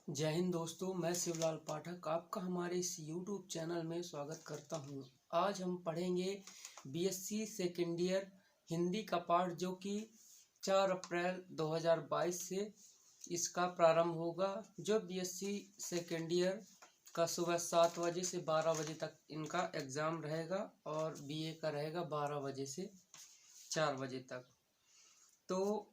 जय हिंद दोस्तों, मैं शिवलाल पाठक आपका हमारे इस YouTube चैनल में स्वागत करता हूं। आज हम पढ़ेंगे बीएससी सेकेंड ईयर हिंदी का पाठ, जो कि 4 अप्रैल 2022 से इसका प्रारंभ होगा। जो बीएससी सेकेंड ईयर का सुबह 7 बजे से 12 बजे तक इनका एग्ज़ाम रहेगा और बीए का रहेगा 12 बजे से 4 बजे तक। तो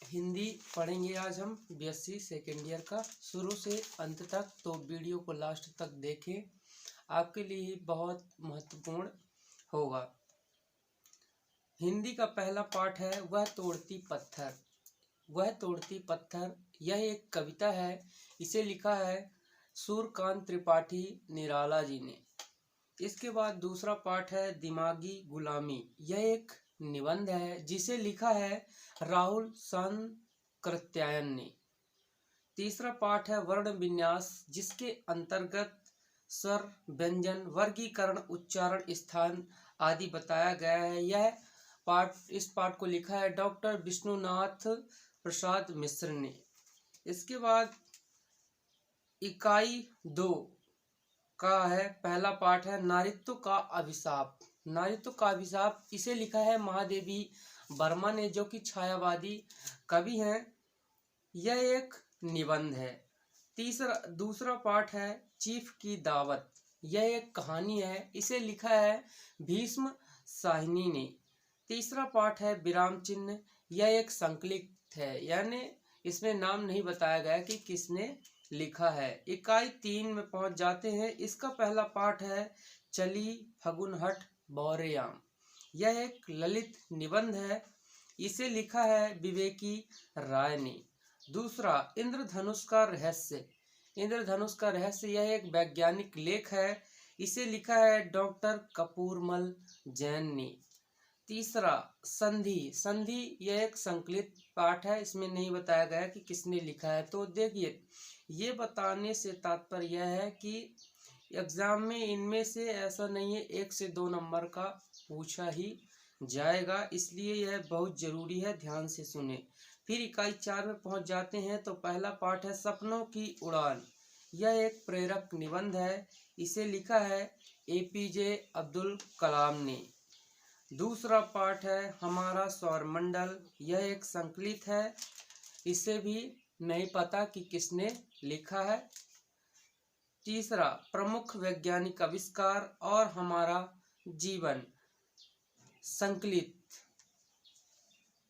हिंदी पढ़ेंगे आज हम बीएससी सेकेंड ईयर का शुरू से अंत तक। तो वीडियो को लास्ट तक देखें, आपके लिए ही बहुत महत्वपूर्ण होगा। हिंदी का पहला पाठ है वह तोड़ती पत्थर। वह तोड़ती पत्थर यह एक कविता है। इसे लिखा है सूर्यकांत त्रिपाठी निराला जी ने। इसके बाद दूसरा पाठ है दिमागी गुलामी। यह एक निबंध है जिसे लिखा है राहुल सांकृत्यायन ने। तीसरा पाठ है वर्ण विन्यास, जिसके अंतर्गत स्वर, व्यंजन, वर्गीकरण, उच्चारण, स्थान आदि बताया गया है। इस पाठ को लिखा है डॉक्टर विष्णुनाथ प्रसाद मिश्र ने। इसके बाद इकाई 2 का है पहला पाठ है नारीत्व का अभिशाप। नारीत्व का अभिशाप इसे लिखा है महादेवी वर्मा ने, जो कि छायावादी कवि हैं। यह एक निबंध है। दूसरा पाठ है चीफ की दावत। यह एक कहानी है। इसे लिखा है भीष्म साहनी ने। तीसरा पाठ है विराम चिन्ह। यह एक संकलित है, यानी इसमें नाम नहीं बताया गया कि किसने लिखा है। इकाई 3 में पहुंच जाते हैं। इसका पहला पाठ है चली फगुनहट बौरेआम। यह एक ललित निबंध है। इसे लिखा है विवेकी राय ने। दूसरा इंद्रधनुष का रहस्य। इंद्रधनुष का रहस्य यह एक वैज्ञानिक लेख है। इसे लिखा है डॉक्टर कपूरमल जैन ने। तीसरा संधि। संधि यह एक संकलित पाठ है। इसमें नहीं बताया गया कि किसने लिखा है। तो देखिए, ये बताने से तात्पर्य यह है कि एग्जाम में इनमें से ऐसा नहीं है 1 से 2 नंबर का पूछा ही जाएगा, इसलिए यह बहुत जरूरी है, ध्यान से सुने। फिर इकाई 4 में पहुंच जाते हैं। तो पहला पाठ है सपनों की उड़ान। यह एक प्रेरक निबंध है। इसे लिखा है एपीजे अब्दुल कलाम ने। दूसरा पाठ है हमारा सौरमंडल। यह एक संकलित है। इसे भी नहीं पता कि किसने लिखा है। तीसरा प्रमुख वैज्ञानिक आविष्कार और हमारा जीवन, संकलित।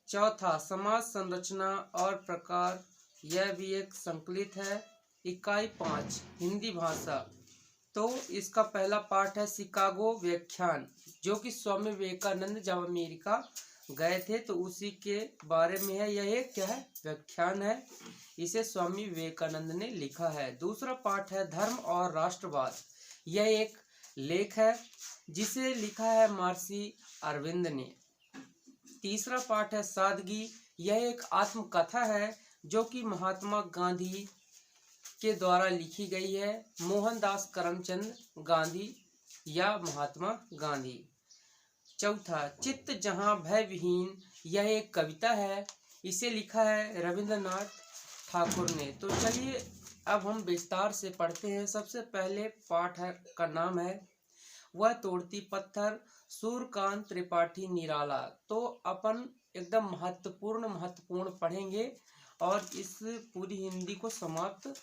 चौथा समाज संरचना और प्रकार। यह भी एक संकलित है। इकाई 5 हिंदी भाषा। तो इसका पहला पाठ है शिकागो व्याख्यान, जो कि स्वामी विवेकानंद जब अमेरिका गए थे तो उसी के बारे में है। यह एक क्या है, व्याख्यान है। इसे स्वामी विवेकानंद ने लिखा है। दूसरा पाठ है धर्म और राष्ट्रवाद। यह एक लेख है जिसे लिखा है महर्षि अरविंद ने। तीसरा पाठ है सादगी। यह एक आत्मकथा है जो कि महात्मा गांधी के द्वारा लिखी गई है। मोहनदास करमचंद गांधी या महात्मा गांधी। चौथा चित्त जहां भय विहीन। यह एक कविता है। इसे लिखा है रविंद्रनाथ ठाकुर ने। तो चलिए अब हम विस्तार से पढ़ते हैं। सबसे पहले पाठ का नाम है वह तोड़ती पत्थर, सूर्यकांत त्रिपाठी निराला। तो अपन एकदम महत्वपूर्ण पढ़ेंगे और इस पूरी हिंदी को समाप्त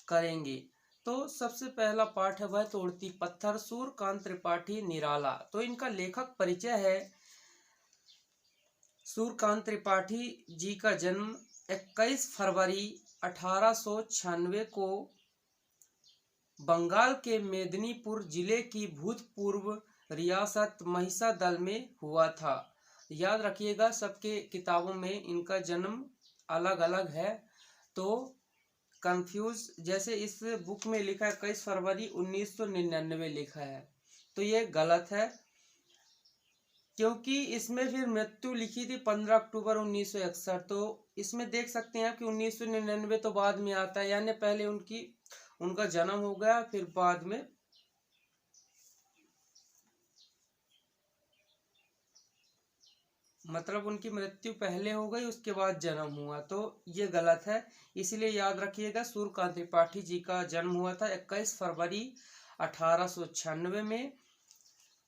करेंगे। तो सबसे पहला पाठ है वह तोड़ती पत्थर, सूर्यकांत त्रिपाठी निराला। तो इनका लेखक परिचय है। सूर्यकांत त्रिपाठी जी का जन्म 21 फरवरी 1896 को बंगाल के मेदिनीपुर जिले की भूतपूर्व रियासत महिषादल में हुआ था। याद रखिएगा, सबके किताबों में इनका जन्म अलग अलग है, तो कंफ्यूज, जैसे इस बुक में लिखा है 21 फरवरी 1999 लिखा है, तो ये गलत है, क्योंकि इसमें फिर मृत्यु लिखी थी 15 अक्टूबर 1961। तो इसमें देख सकते हैं कि 1999 तो बाद में आता है, यानी पहले उनका जन्म हो गया, फिर बाद में मतलब उनकी मृत्यु पहले हो गई उसके बाद जन्म हुआ, तो ये गलत है। इसलिए याद रखिएगा, सूर्यकांत त्रिपाठी जी का जन्म हुआ था 21 फरवरी 1896 में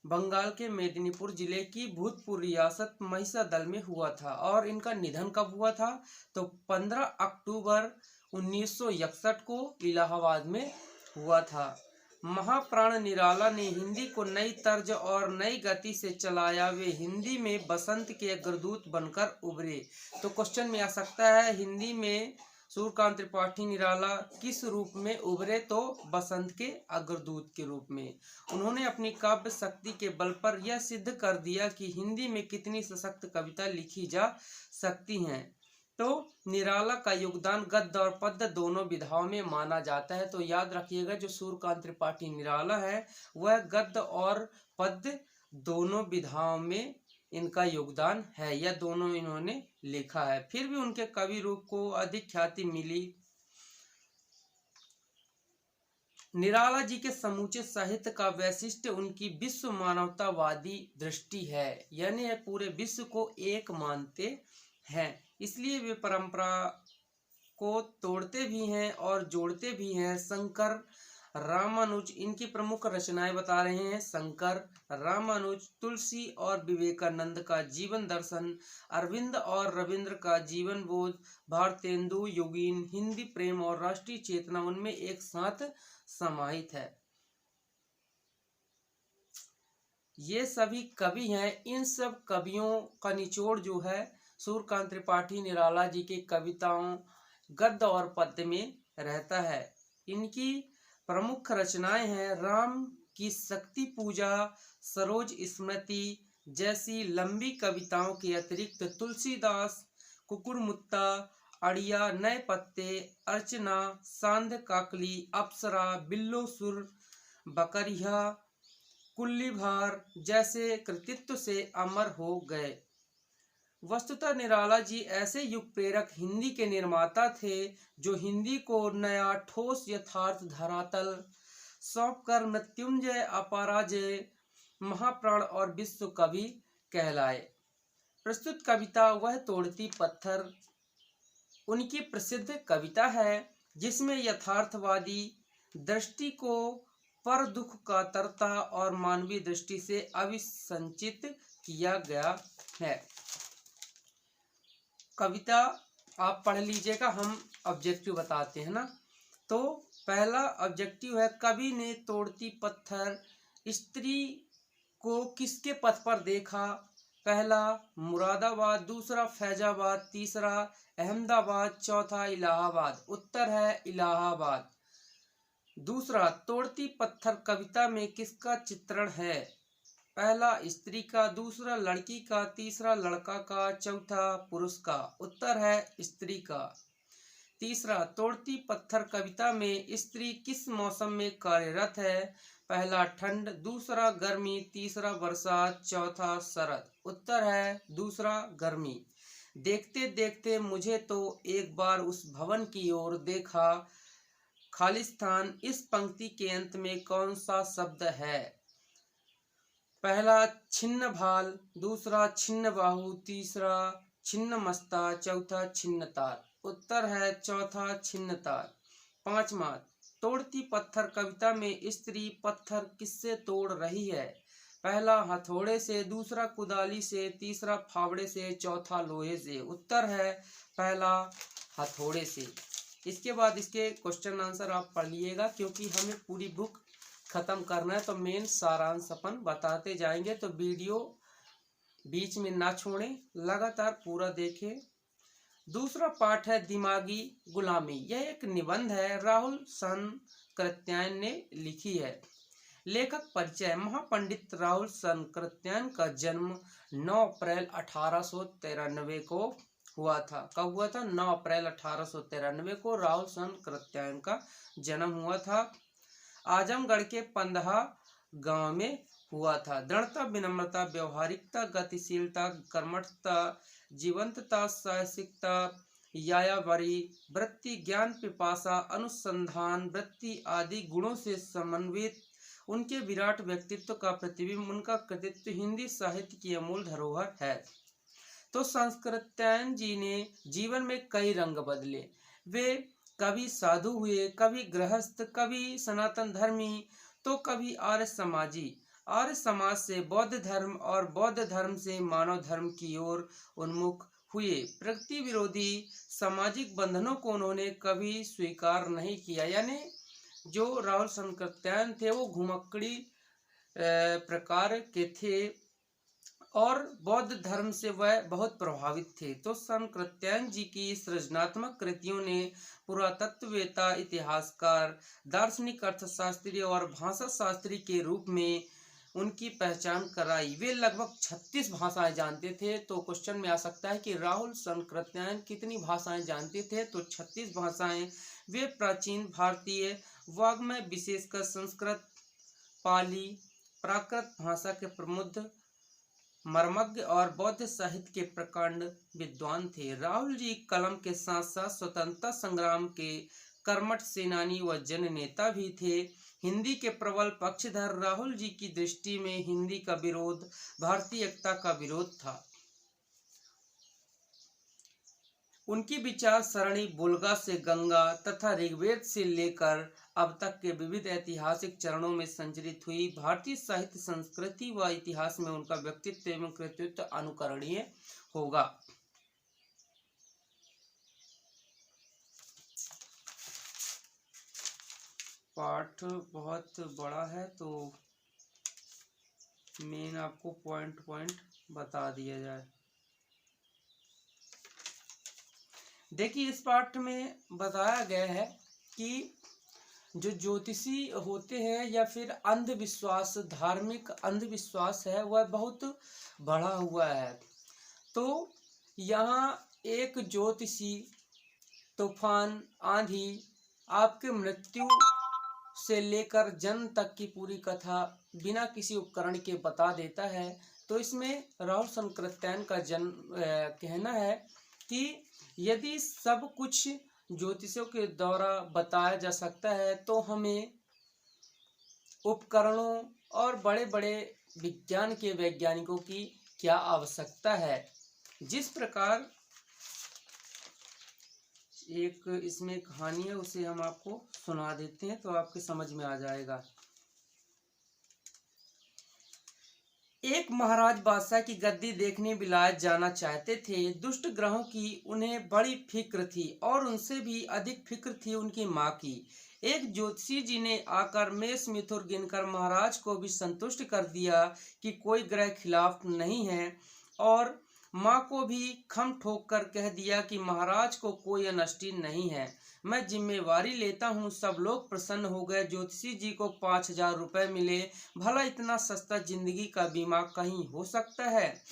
बंगाल के मेदिनीपुर जिले की भूतपूर्व रियासत महिषादल में हुआ था। और इनका निधन कब हुआ था? तो 15 अक्टूबर 1961 को इलाहाबाद में हुआ था। महाप्राण निराला ने हिंदी को नई तर्ज और नई गति से चलाया। वे हिंदी में बसंत के अग्रदूत बनकर उभरे। तो क्वेश्चन में आ सकता है, हिंदी में सूर्यकांत त्रिपाठी निराला किस रूप में उभरे? तो बसंत के अग्रदूत के रूप में। उन्होंने अपनी काव्य शक्ति के बल पर यह सिद्ध कर दिया कि हिंदी में कितनी सशक्त कविता लिखी जा सकती हैं। तो निराला का योगदान गद्य और पद्य दोनों विधाओं में माना जाता है। तो याद रखिएगा, जो सूर्यकांत त्रिपाठी निराला है वह गद्य और पद्य दोनों विधाओं में इनका योगदान है, या दोनों इन्होंने लिखा है। फिर भी उनके कवि रूप को अधिक ख्याति मिली। निराला जी के समूचे साहित्य का वैशिष्ट्य उनकी विश्व मानवतावादी दृष्टि है, यानी पूरे विश्व को एक मानते हैं। इसलिए वे परंपरा को तोड़ते भी हैं और जोड़ते भी हैं। शंकर रामानुज इनकी प्रमुख रचनाएं बता रहे हैं। शंकर, रामानुज, तुलसी और विवेकानंद का जीवन दर्शन, अरविंद और रविंद्र का जीवन बोध, भारतेंदु, योगीन, हिंदी प्रेम और राष्ट्रीय चेतना उनमें एक साथ समाहित है। ये सभी कवि हैं। इन सब कवियों का निचोड़ जो है सूर्यकांत त्रिपाठी निराला जी की कविताओं, गद्य और पद्य में रहता है। इनकी प्रमुख रचनाएं हैं राम की शक्ति पूजा, सरोज स्मृति जैसी लंबी कविताओं के अतिरिक्त तुलसीदास, कुकुरमुत्ता, अड़िया, नए पत्ते, अर्चना, सांध काकली, अप्सरा, बिल्लो सुर, बकरिया, कुल्लीभार जैसे कृतित्व से अमर हो गए। वस्तुतः निराला जी ऐसे युग प्रेरक हिंदी के निर्माता थे जो हिंदी को नया ठोस यथार्थ धरातल सौंपकर मृत्युंजय, अपराजय, महाप्राण और विश्व कवि कहलाए। प्रस्तुत कविता वह तोड़ती पत्थर उनकी प्रसिद्ध कविता है, जिसमें यथार्थवादी दृष्टि को पर दुख का तरता और मानवीय दृष्टि से अभिसंचित किया गया है। कविता आप पढ़ लीजिएगा, हम ऑब्जेक्टिव बताते हैं ना। तो पहला ऑब्जेक्टिव है, कवि ने तोड़ती पत्थर स्त्री को किसके पथ पर देखा? पहला मुरादाबाद, दूसरा फैजाबाद, तीसरा अहमदाबाद, चौथा इलाहाबाद। उत्तर है इलाहाबाद। दूसरा, तोड़ती पत्थर कविता में किसका चित्रण है? पहला स्त्री का, दूसरा लड़की का, तीसरा लड़का का, चौथा पुरुष का। उत्तर है स्त्री का। तीसरा, तोड़ती पत्थर कविता में स्त्री किस मौसम में कार्यरत है? पहला ठंड, दूसरा गर्मी, तीसरा बरसात, चौथा शरद। उत्तर है दूसरा गर्मी। देखते देखते मुझे तो एक बार उस भवन की ओर देखा, खालिस्तान इस पंक्ति के अंत में कौन सा शब्द है? पहला छिन्न भाल, दूसरा छिन्न बाहु, तीसरा छिन्न मस्ता, चौथा छिन्न तार। उत्तर है चौथा छिन्न तार। पांचवा, तोड़ती पत्थर कविता में स्त्री पत्थर किससे तोड़ रही है? पहला हथौड़े से, दूसरा कुदाली से, तीसरा फावड़े से, चौथा लोहे से। उत्तर है पहला हथौड़े से। इसके बाद इसके क्वेश्चन आंसर आप पढ़ लिएगा, क्योंकि हमें पूरी बुक खत्म करना है, तो मेन सारांश अपन बताते जाएंगे। तो वीडियो बीच में ना छोड़ें, लगातार पूरा देखें। दूसरा पाठ है दिमागी गुलामी। यह एक निबंध है, राहुल सन कृत्यायन ने लिखी है। लेखक परिचय। महापंडित राहुल सन कृत्यायन का जन्म 9 अप्रैल 1893 को हुआ था। कब हुआ था? 9 अप्रैल 1893 को राहुल सन कृत्यायन का जन्म हुआ था। आजमगढ़ के पंदहा गांव में हुआ था। दृढ़ता, विनम्रता, व्यवहारिकता, गतिशीलता, कर्मठता, जीवंतता, साहसिकता, यायावरी वृत्ति, ज्ञान पिपासा, अनुसंधान वृत्ति आदि गुणों से समन्वित उनके विराट व्यक्तित्व का प्रतिबिंब उनका कृतित्व हिंदी साहित्य की अमूल धरोहर है। तो संस्कृत्यायन जी ने जीवन में कई रंग बदले। वे कभी साधु हुए, कभी गृहस्थ, कभी सनातन धर्मी, तो कभी आर्य समाजी। आर्य समाज से बौद्ध धर्म और बौद्ध धर्म से मानव धर्म की ओर उन्मुख हुए। प्रकृति विरोधी सामाजिक बंधनों को उन्होंने कभी स्वीकार नहीं किया। यानी जो राहुल संकृत्यायन थे वो घुमक्कड़ी प्रकार के थे और बौद्ध धर्म से वह बहुत प्रभावित थे। तो संकृत्यायन जी की सृजनात्मक कृतियों ने पुरातत्ववेत्ता, इतिहासकार, दार्शनिक, अर्थशास्त्री और भाषा शास्त्री के रूप में उनकी पहचान कराई। वे लगभग 36 भाषाएं जानते थे। तो क्वेश्चन में आ सकता है कि राहुल संकृत्यायन कितनी भाषाएं जानते थे, तो 36 भाषाएं। वे प्राचीन भारतीय वाग्मय विशेषकर संस्कृत, पाली, प्राकृत भाषा के प्रमुख मर्मज्ञ और बौद्ध साहित्य के प्रकांड विद्वान थे। राहुल जी कलम के साथ साथ स्वतंत्रता संग्राम के कर्मठ सेनानी व जन नेता भी थे। हिंदी के प्रबल पक्षधर। राहुल जी की दृष्टि में हिंदी का विरोध भारतीय एकता का विरोध था। उनकी विचार सरणी बुलगा से गंगा तथा ऋग्वेद से लेकर अब तक के विविध ऐतिहासिक चरणों में संचरित हुई। भारतीय साहित्य, संस्कृति व इतिहास में उनका व्यक्तित्व एवं कृतित्व अनुकरणीय होगा। पाठ बहुत बड़ा है तो मेन आपको पॉइंट बता दिया जाए। देखिए, इस पाठ में बताया गया है कि जो ज्योतिषी होते हैं या फिर अंधविश्वास, धार्मिक अंधविश्वास है, वह बहुत बढ़ा हुआ है। तो यहाँ एक ज्योतिषी तूफान, आंधी, आपके मृत्यु से लेकर जन्म तक की पूरी कथा बिना किसी उपकरण के बता देता है। तो इसमें राहुल संकृत्यायन का कहना है कि यदि सब कुछ ज्योतिषों के द्वारा बताया जा सकता है तो हमें उपकरणों और बड़े बड़े विज्ञान के वैज्ञानिकों की क्या आवश्यकता है। जिस प्रकार एक इसमें कहानी है, उसे हम आपको सुना देते हैं तो आपके समझ में आ जाएगा। एक महाराज बादशाह की गद्दी देखने विलायत जाना चाहते थे। दुष्ट ग्रहों की उन्हें बड़ी फिक्र थी और उनसे भी अधिक फिक्र थी उनकी माँ की। एक ज्योतिषी जी ने आकर मेष मिथुन गिनकर महाराज को भी संतुष्ट कर दिया कि कोई ग्रह खिलाफ नहीं है, और माँ को भी खम ठोक कर कह दिया कि महाराज को कोई अनष्टी नहीं है, मैं जिम्मेवारी लेता हूँ। सब लोग प्रसन्न हो गए। ज्योतिषी जी को 5000 रुपये मिले। भला इतना सस्ता जिंदगी का बीमा कहीं हो सकता है?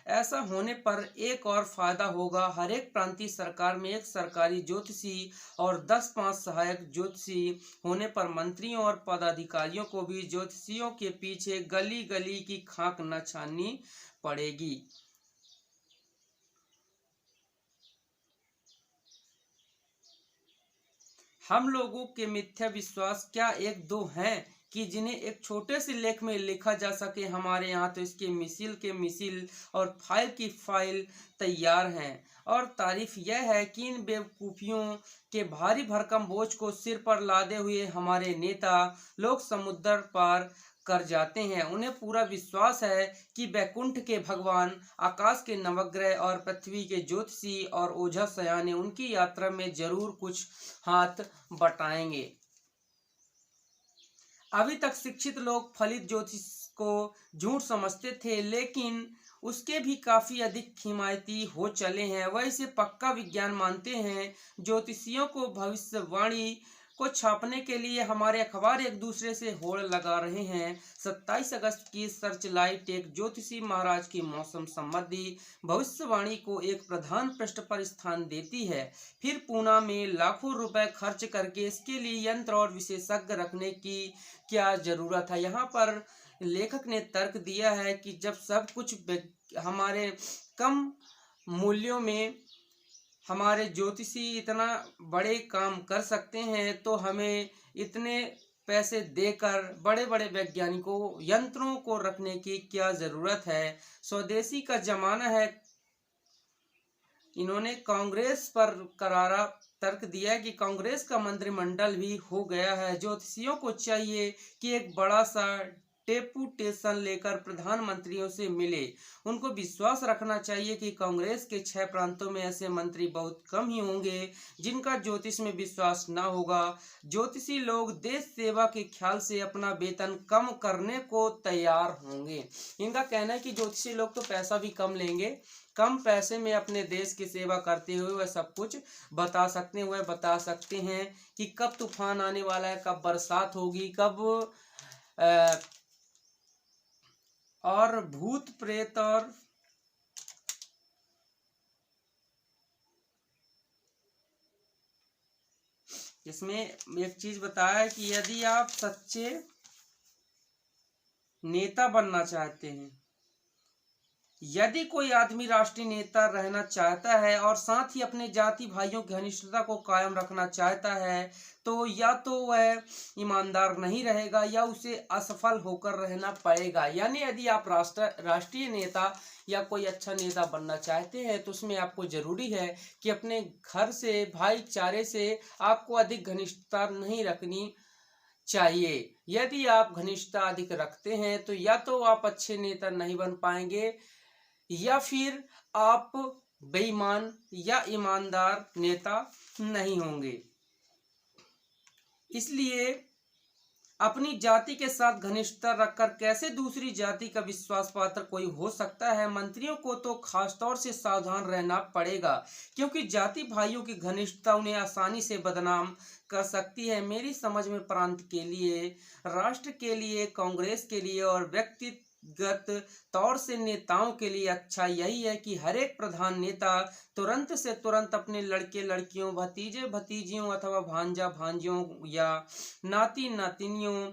ऐसा होने पर एक और फायदा होगा। हर एक प्रांतीय सरकार में एक सरकारी ज्योतिषी और 10-5 सहायक ज्योतिषी होने पर मंत्रियों और पदाधिकारियों को भी ज्योतिषियों के पीछे गली गली की खाक न छाननी पड़ेगी। हम लोगों के मिथ्या विश्वास क्या एक दो हैं कि जिन्हें एक छोटे से लेख में लिखा जा सके? हमारे यहाँ तो इसके मिसिल के मिसिल और फाइल की फाइल तैयार हैं। और तारीफ यह है कि इन बेवकूफ़ियों के भारी भरकम बोझ को सिर पर लादे हुए हमारे नेता लोग समुद्र पार कर जाते हैं। उन्हें पूरा विश्वास है कि वैकुंठ के भगवान, आकाश के नवग्रह और पृथ्वी के ज्योतिषी और ओझा सयाने उनकी यात्रा में जरूर कुछ हाथ बटाएंगे। अभी तक शिक्षित लोग फलित ज्योतिष को झूठ समझते थे, लेकिन उसके भी काफी अधिक हिमायती हो चले हैं। वह इसे पक्का विज्ञान मानते हैं। ज्योतिषियों को भविष्यवाणी को छापने के लिए हमारे अखबार एक दूसरे से होड़ लगा रहे हैं। 27 अगस्त की सर्चलाइट एक ज्योतिषी महाराज की मौसम संबंधी भविष्यवाणी को एक प्रधान पृष्ठ पर स्थान देती है। फिर पूना में लाखों रुपए खर्च करके इसके लिए यंत्र और विशेषज्ञ रखने की क्या जरूरत है? यहाँ पर लेखक ने तर्क दिया है कि जब सब कुछ हमारे कम मूल्यों में हमारे ज्योतिषी इतना बड़े काम कर सकते हैं, तो हमें इतने पैसे देकर बड़े बड़े वैज्ञानिकों, यंत्रों को रखने की क्या ज़रूरत है? स्वदेशी का जमाना है, इन्होंने कांग्रेस पर करारा तर्क दिया कि कांग्रेस का मंत्रिमंडल भी हो गया है। ज्योतिषियों को चाहिए कि एक बड़ा सा डेपुटेशन लेकर प्रधानमंत्रियों से मिले। उनको विश्वास रखना चाहिए कि कांग्रेस के 6 प्रांतों में ऐसे मंत्री बहुत कम ही होंगे जिनका ज्योतिष में विश्वास न होगा। ज्योतिषी लोग देश सेवा के ख्याल से अपना वेतन कम करने को तैयार होंगे। इनका कहना है कि ज्योतिषी लोग तो पैसा भी कम लेंगे, कम पैसे में अपने देश की सेवा करते हुए वह सब कुछ बता सकते हैं। वह बता सकते हैं कि कब तूफान आने वाला है, कब बरसात होगी, कब और भूत प्रेत और इसमें एक चीज बताया है कि यदि आप सच्चे नेता बनना चाहते हैं, यदि कोई आदमी राष्ट्रीय नेता रहना चाहता है और साथ ही अपने जाति भाइयों की घनिष्ठता को कायम रखना चाहता है, तो या तो वह ईमानदार नहीं रहेगा या उसे असफल होकर रहना पड़ेगा। यानी यदि आप राष्ट्रीय नेता या कोई अच्छा नेता बनना चाहते हैं तो उसमें आपको जरूरी है कि अपने घर से, भाईचारे से आपको अधिक घनिष्ठता नहीं रखनी चाहिए। यदि आप घनिष्ठता अधिक रखते हैं तो या तो आप अच्छे नेता नहीं बन पाएंगे या फिर आप बेईमान या ईमानदार नेता नहीं होंगे। इसलिए अपनी जाति के साथ घनिष्ठता रखकर कैसे दूसरी जाति का विश्वास पात्र कोई हो सकता है। मंत्रियों को तो खासतौर से सावधान रहना पड़ेगा क्योंकि जाति भाइयों की घनिष्ठता उन्हें आसानी से बदनाम कर सकती है। मेरी समझ में प्रांत के लिए, राष्ट्र के लिए, कांग्रेस के लिए और व्यक्तिगत तौर से नेताओं के लिए अच्छा यही है कि हर एक प्रधान नेता तुरंत से तुरंत अपने लड़के लड़कियों, भतीजे भतीजियों अथवा भांजा भांजियों या नाती नातिनियों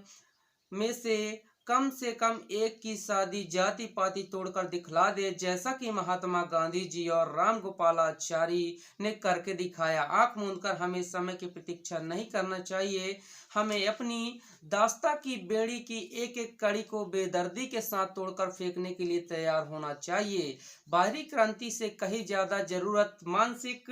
में से कम एक की शादी जाति पाति तोड़कर दिखला दे, जैसा कि महात्मा गांधी जी और राम गोपालाचारी ने करके दिखाया। आंख मूंदकर हमें समय की प्रतीक्षा नहीं करना चाहिए। हमें अपनी दास्ता की बेड़ी की एक एक कड़ी को बेदर्दी के साथ तोड़कर फेंकने के लिए तैयार होना चाहिए। बाहरी क्रांति से कहीं ज्यादा जरूरत मानसिक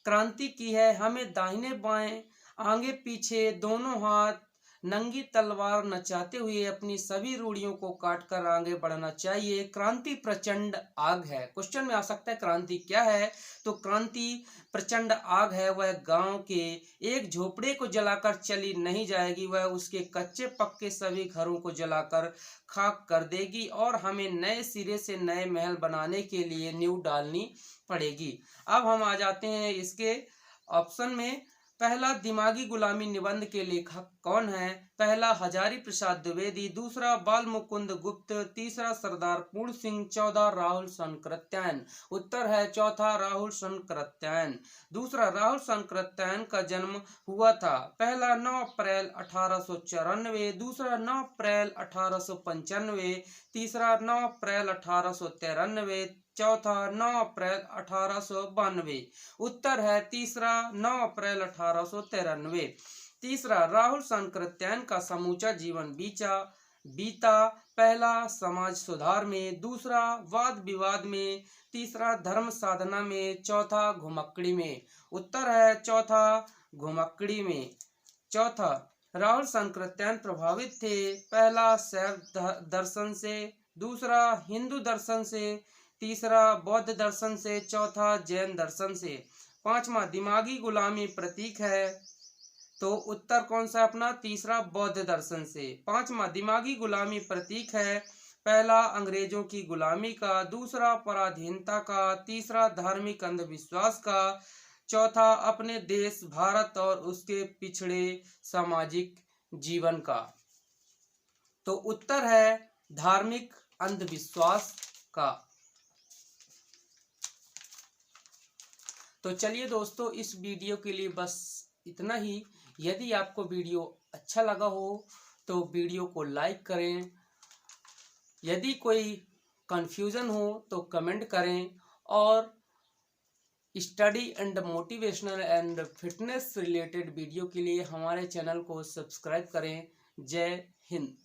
क्रांति की है। हमें दाहिने बाएं, आगे पीछे, दोनों हाथ नंगी तलवार नचाते हुए अपनी सभी रूढ़ियों को काटकर आगे बढ़ना चाहिए। क्रांति प्रचंड आग है। क्वेश्चन में आ सकता है क्रांति क्या है, तो क्रांति प्रचंड आग है। वह गांव के एक झोपड़े को जलाकर चली नहीं जाएगी, वह उसके कच्चे पक्के सभी घरों को जलाकर खाक कर देगी और हमें नए सिरे से नए महल बनाने के लिए नींव डालनी पड़ेगी। अब हम आ जाते हैं इसके ऑप्शन में। पहला, दिमागी गुलामी निबंध के लेखक कौन है? पहला, हजारी प्रसाद द्विवेदी। दूसरा, बाल मुकुंद गुप्त। तीसरा, सरदार पूर्ण सिंह। चौथा, राहुल शंकरत्यायन। उत्तर है चौथा, राहुल शंकरत्यायन। दूसरा, राहुल शंकरत्यायन का जन्म हुआ था पहला 9 अप्रैल 1894, दूसरा 9 अप्रैल 1895, तीसरा 9 अप्रैल 1893, चौथा 9 अप्रैल 1892। उत्तर है तीसरा 9 अप्रैल 1893। तीसरा, राहुल शंकरत्यायन का समूचा जीवन बीता। पहला, समाज सुधार में। दूसरा, वाद विवाद में। तीसरा, धर्म साधना में। चौथा, घुमक्कड़ी में। उत्तर है चौथा, घुमक्कड़ी में। चौथा, राहुल शंकरत्यायन प्रभावित थे पहला, शैव दर्शन से। दूसरा, हिंदू दर्शन से। तीसरा, बौद्ध दर्शन से। चौथा, जैन दर्शन से। पांचवा, दिमागी गुलामी प्रतीक है, तो उत्तर कौन सा अपना? तीसरा, बौद्ध दर्शन से। पांचवा, दिमागी गुलामी प्रतीक है पहला, अंग्रेजों की गुलामी का। दूसरा, पराधीनता का। तीसरा, धार्मिक अंधविश्वास का। चौथा, अपने देश भारत और उसके पिछड़े सामाजिक जीवन का। तो उत्तर है धार्मिक अंधविश्वास का। तो चलिए दोस्तों, इस वीडियो के लिए बस इतना ही। यदि आपको वीडियो अच्छा लगा हो तो वीडियो को लाइक करें। यदि कोई कंफ्यूजन हो तो कमेंट करें और study and motivational and fitness related video के लिए हमारे चैनल को सब्सक्राइब करें। जय हिंद।